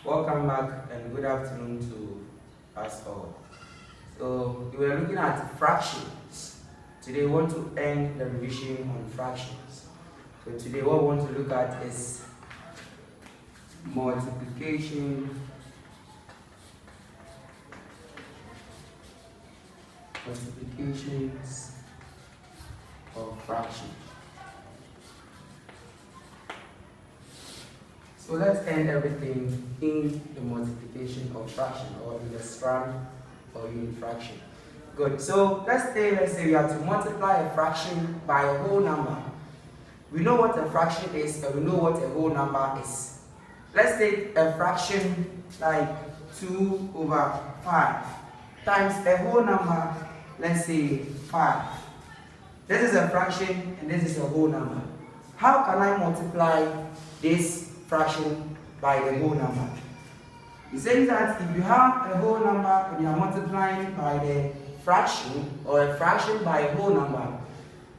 Welcome back and good afternoon to us all. So we were looking at fractions. Today we want to end the revision on fractions. So today what we want to look at is multiplications of fractions. So let's end everything in the multiplication of fraction, or in the strand or unit fraction. Good. So let's say we have to multiply a fraction by a whole number. We know what a fraction is and we know what a whole number is. Let's take a fraction like 2 over 5 times a whole number, let's say 5. This is a fraction and this is a whole number. How can I multiply this fraction by the whole number? It says that if you have a whole number and you are multiplying by the fraction, or a fraction by a whole number,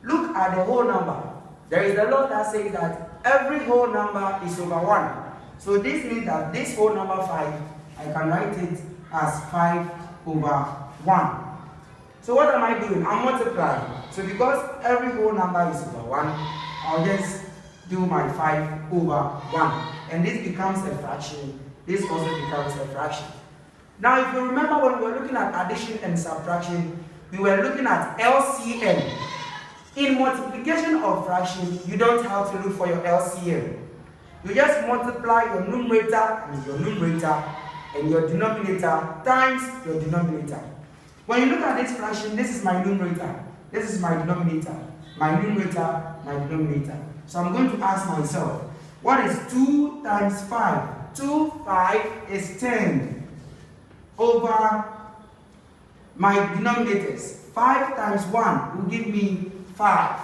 look at the whole number. There is a law that says that every whole number is over 1. So this means that this whole number 5, I can write it as 5 over 1. So what am I doing? I'm multiplying. So because every whole number is over 1, I'll just do my 5 over 1. And this becomes a fraction. This also becomes a fraction. Now if you remember when we were looking at addition and subtraction, we were looking at LCM. In multiplication of fraction, you don't have to look for your LCM. You just multiply your numerator and your denominator times your denominator. When you look at this fraction, this is my numerator, this is my denominator, my numerator, my denominator. So I'm going to ask myself, what is 2 times 5? 5 is 10 over my denominators. 5 times 1 will give me 5.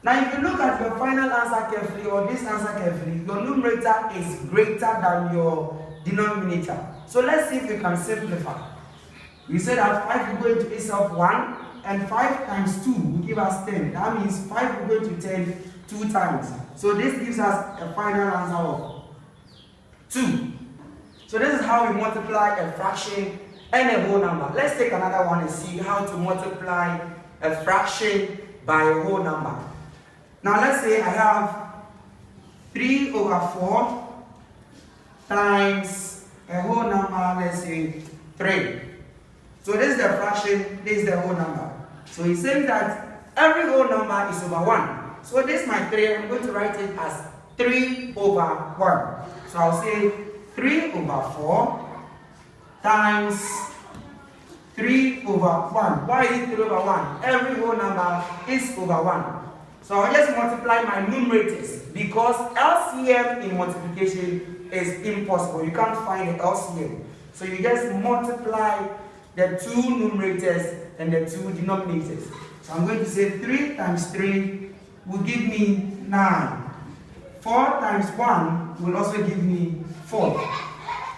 Now if you look at your final answer carefully, or this answer carefully, your numerator is greater than your denominator. So let's see if we can simplify. We said that 5 will go into itself 1, and 5 times 2 will give us 10. That means 5 will go into 10 2 times. So this gives us a final answer of 2. So this is how we multiply a fraction and a whole number. Let's take another one and see how to multiply a fraction by a whole number. Now let's say I have 3 over 4 times a whole number, let's say 3. So this is the fraction, this is the whole number. So he says that every whole number is over 1. So this is my 3, I'm going to write it as 3 over 1. So I'll say 3 over 4 times 3 over 1. Why is it 3 over 1? Every whole number is over 1. So I'll just multiply my numerators, because LCM in multiplication is impossible. You can't find the LCM. So you just multiply the 2 numerators and the 2 denominators. So I'm going to say 3 times 3 will give me 9. 4 times 1 will also give me 4.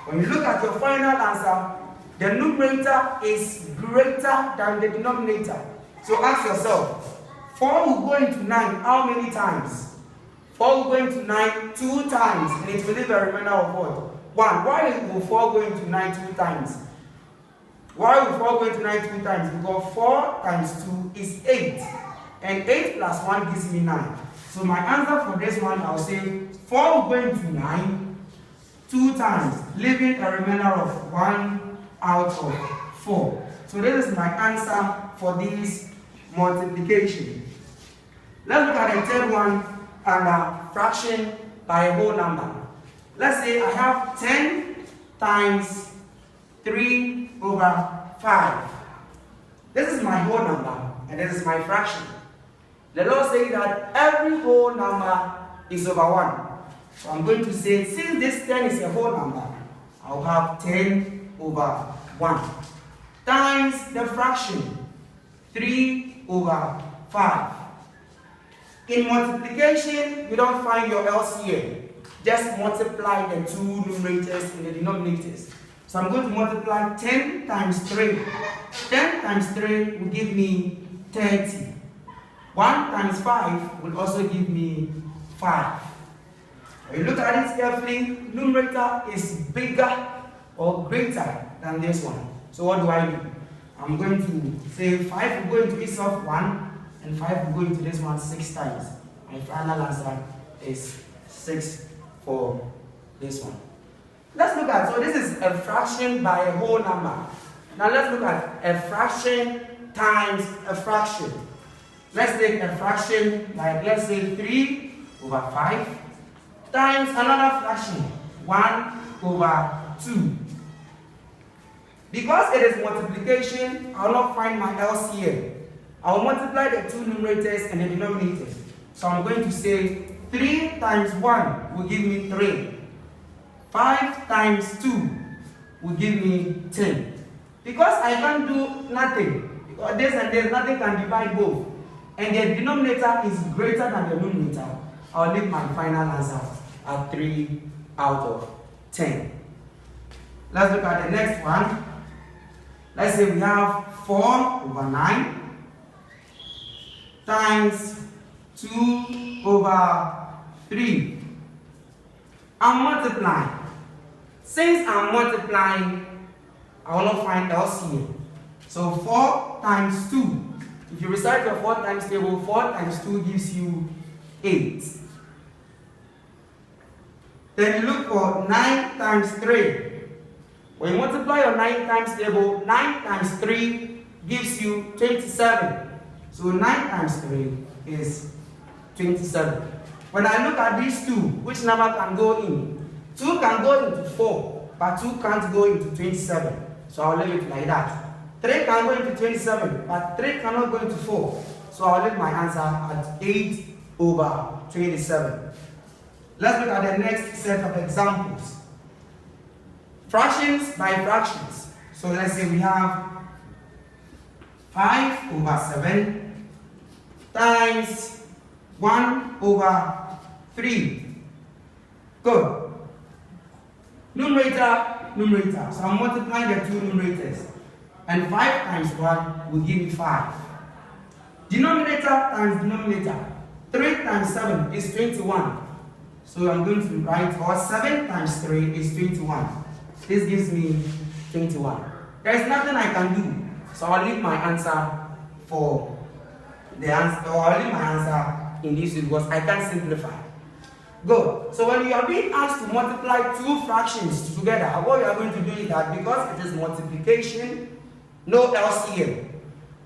When you look at your final answer, the numerator is greater than the denominator. So ask yourself, 4 will go into 9 how many times? 4 will go into 9 2 times, and it will leave a remainder of what? 1. Why will 4 go into 9 2 times? Why will 4 go into 9 2 times? Because 4 times 2 is 8. And 8 plus 1 gives me 9. So my answer for this one, I'll say 4 will go into 9 2 times, leaving a remainder of 1 out of 4. So this is my answer for this multiplication. Let's look at the third one, and fraction by a whole number. Let's say I have 10 times 3 over 5. This is my whole number and this is my fraction. The law says that every whole number is over 1. So I'm going to say, since this 10 is a whole number, I'll have 10 over 1 times the fraction 3 over 5. In multiplication, you don't find your LCM. Just multiply the 2 numerators and the denominators. So I'm going to multiply 10 times 3. 10 times 3 will give me 30. 1 times 5 will also give me 5. When you look at it carefully, numerator is bigger or greater than this one. So what do? I'm going to say 5 will go into this of 1 and 5 will go into this one 6 times. My final answer is 6 for this one. Let's look at, so this is a fraction by a whole number. Now let's look at a fraction times a fraction. Let's take a fraction like, let's say 3 over 5 times another fraction, 1 over 2. Because it is multiplication, I will not find my LCM. I will multiply the two numerators and the denominators. So I'm going to say 3 times 1 will give me 3. 5 times 2 will give me 10. Because I can't do nothing, because this and this, nothing can divide both, and the denominator is greater than the numerator, I'll leave my final answer at 3 out of 10. Let's look at the next one. Let's say we have 4 over 9 times 2 over 3. I'm multiplying. Since I'm multiplying, I will not find LCM. So 4 times 2. If you recite your 4 times table, 4 times 2 gives you 8. Then you look for 9 times 3. When you multiply your 9 times table, 9 times 3 gives you 27. So 9 times 3 is 27. When I look at these two, which number can go in? 2 can go into 4, but 2 can't go into 27. So I'll leave it like that. 3 can go into 27, but 3 cannot go into 4. So I'll leave my answer at 8 over 27. Let's look at the next set of examples. Fractions by fractions. So let's say we have 5 over 7 times 1 over 3. Good. Numerator, numerator. So I'm multiplying the two numerators. And 5 times 1 will give me 5. Denominator times denominator. 3 times 7 is 21. So I'm going to write, or 7 times 3 is 21. This gives me 21. There is nothing I can do. So I'll leave my answer for the answer, or I'll leave my answer in this because I can't simplify. Good. So when you are being asked to multiply two fractions together, what you are going to do is that because it is multiplication, no LCM.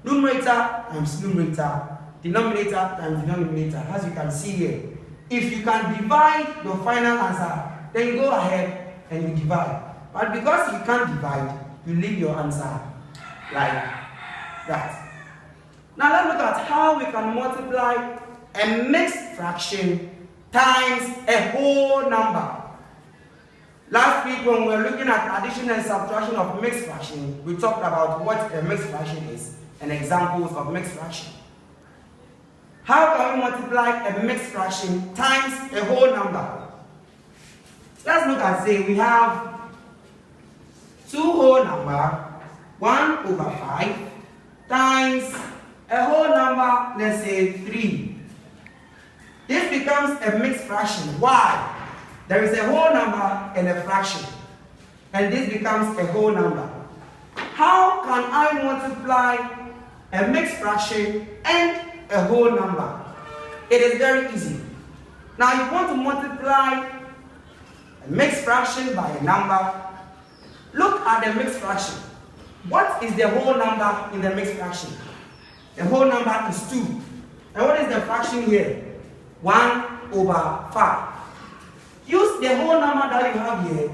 Numerator times numerator, denominator times denominator, as you can see here. If you can divide your final answer, then you go ahead and you divide. But because you can't divide, you leave your answer like that. Now let's look at how we can multiply a mixed fraction times a whole number. Last week when we were looking at addition and subtraction of mixed fraction, we talked about what a mixed fraction is and examples of mixed fraction. How can we multiply a mixed fraction times a whole number? Let's look at, say, we have 2 whole number, 1 over 5, times a whole number, let's say 3. This becomes a mixed fraction. Why? There is a whole number and a fraction. And this becomes a whole number. How can I multiply a mixed fraction and a whole number? It is very easy. Now you want to multiply a mixed fraction by a number. Look at the mixed fraction. What is the whole number in the mixed fraction? The whole number is 2. And what is the fraction here? 1 over 5. Use the whole number that you have here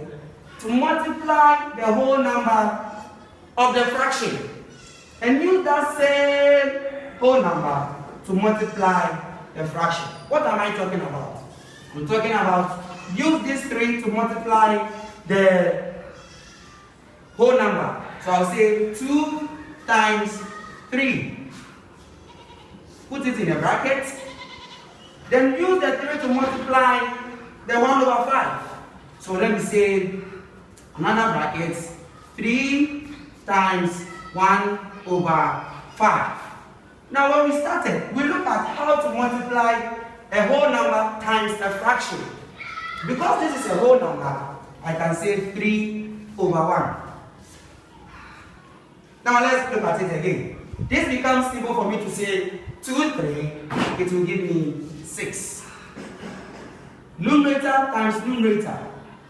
to multiply the whole number of the fraction. And use that same whole number to multiply the fraction. What am I talking about? I'm talking about use this 3 to multiply the whole number. So I'll say 2 times 3. Put it in a bracket. Then use the 3 to multiply the 1 over 5. So let me say another bracket. 3 times 1 over 5. Now when we started, we looked at how to multiply a whole number times a fraction. Because this is a whole number, I can say 3 over 1. Now let's look at it again. This becomes simple for me to say 2, 3, it will give me 6. Numerator times numerator.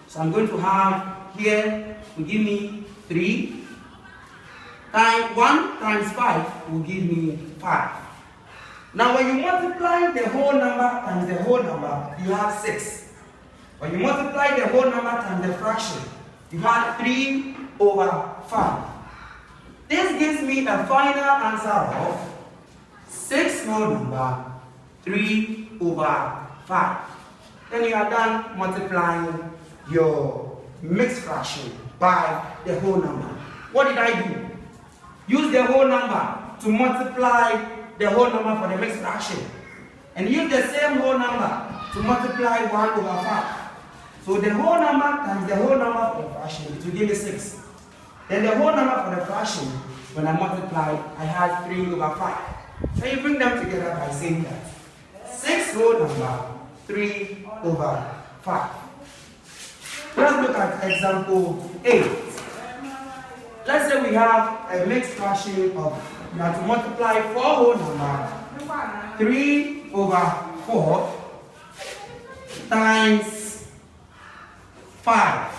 So I'm going to have here will give me 3 times 1 times 5 will give me 5. Now when you multiply the whole number times the whole number, you have 6. When you multiply the whole number times the fraction, you have 3 over 5. This gives me a final answer of 6 whole number 3 over 5. Then you are done multiplying your mixed fraction by the whole number. What did I do? Use the whole number to multiply the whole number for the mixed fraction. And use the same whole number to multiply 1 over 5. So the whole number times the whole number for the fraction, it will give me 6. Then the whole number for the fraction, when I multiply, I have 3 over 5. So you bring them together by saying that 6 whole number, 3 over 5. Let's look at example 8. Let's say we have a mixed fraction of, we have to multiply 4 whole number, 3 over 4 times 5.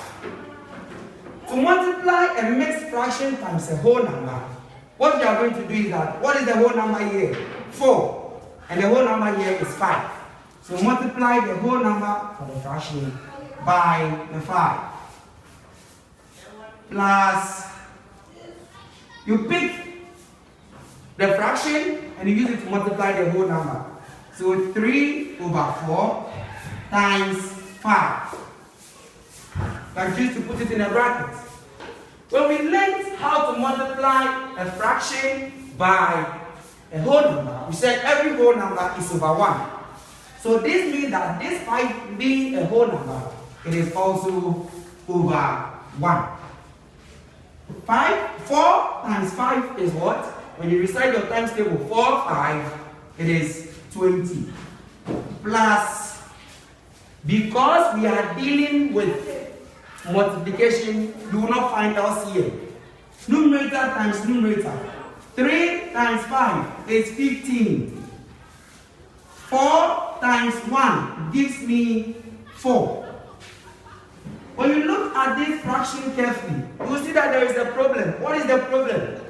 To multiply a mixed fraction times a whole number, what we are going to do is that, what is the whole number here? 4. And the whole number here is 5. So multiply the whole number for the fraction by the 5. Plus, you pick the fraction and you use it to multiply the whole number. So 3 over 4 times 5. I choose to put it in a bracket. When we learned how to multiply a fraction by a whole number, we said every whole number is over 1. So this means that despite being a whole number, it is also over 1. 4 times 5 is what? When you recite your times table, 4, 5, it is 20. Plus, because we are dealing with multiplication, you will not find us here. Numerator times numerator. 3 times 5 is 15. 4 times 1 gives me 4. When you look at this fraction carefully, you will see that there is a problem. What is the problem?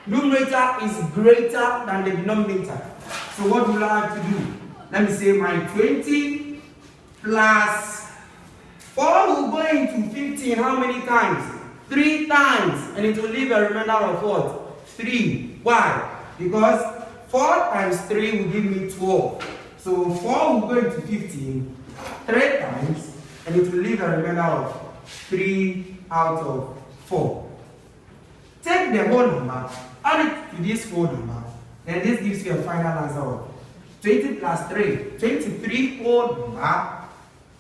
Numerator is greater than the denominator. So what will I have to do? Let me say my 20 plus 4 will go into 15 how many times? 3 times. And it will leave a remainder of what? 3. Why? Because 4 times 3 will give me 12. So 4 will go into 15 3 times. And it will leave a remainder of 3 out of 4. Take the whole number, add it to this whole number, then this gives you a final answer of 20 plus 3, 23 whole number,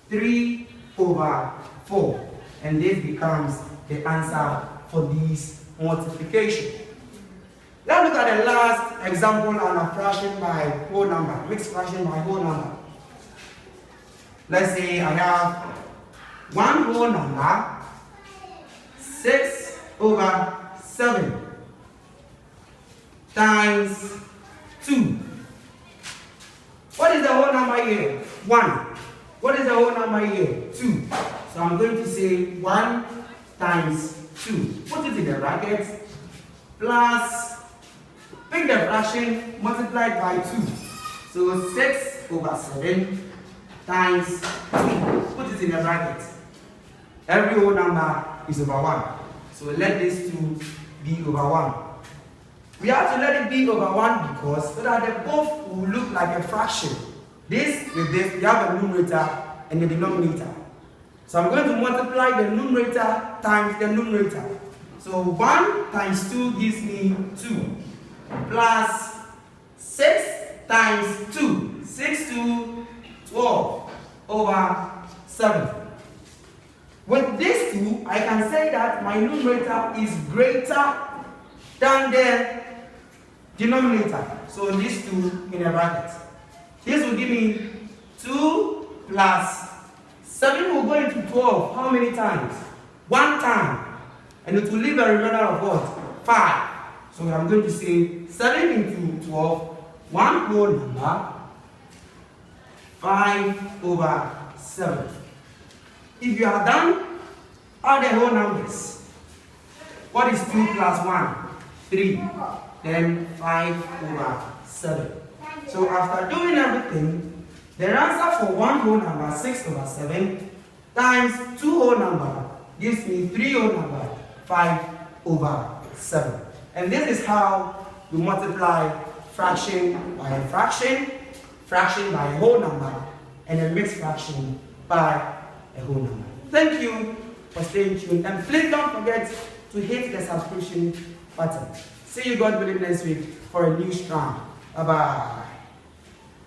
3 over 4. And this becomes the answer for this multiplication. Let's look at the last example on a fraction by whole number, mixed fraction by whole number. Let's say I have one whole number, 6 over 7 times 2. What is the whole number here? 1. What is the whole number here? 2. So I'm going to say 1 times 2. Put it in the brackets. Plus, pick the fraction, multiplied by 2. So 6 over 7 times 2. Put it in the bracket. Every whole number is over 1. So let this 2 be over 1. We have to let it be over 1 because so that they both will look like a fraction. This with this, we have a numerator and a denominator. So I'm going to multiply the numerator times the numerator. So 1 times 2 gives me 2. Plus 6 times 2. 6 to 12 over 7. With these 2, I can say that my numerator is greater than the denominator. So these 2 in a bracket. This will give me 2 plus 7 will go into 12 how many times? 1 time. And it will leave a remainder of what? 5. So I'm going to say 7 into 12, 1 whole number, 5 over 7. If you are done, add the whole numbers. What is 2 plus 1? 3. Then 5 over 7. So after doing everything, the answer for 1 whole number, 6 over 7, times 2 whole number gives me 3 whole number, 5 over 7. And this is how we multiply fraction by a fraction, fraction by a whole number, and a mixed fraction by a whole number. Thank you for staying tuned, and please don't forget to hit the subscription button. See you, God willing, next week for a new strand. Bye-bye.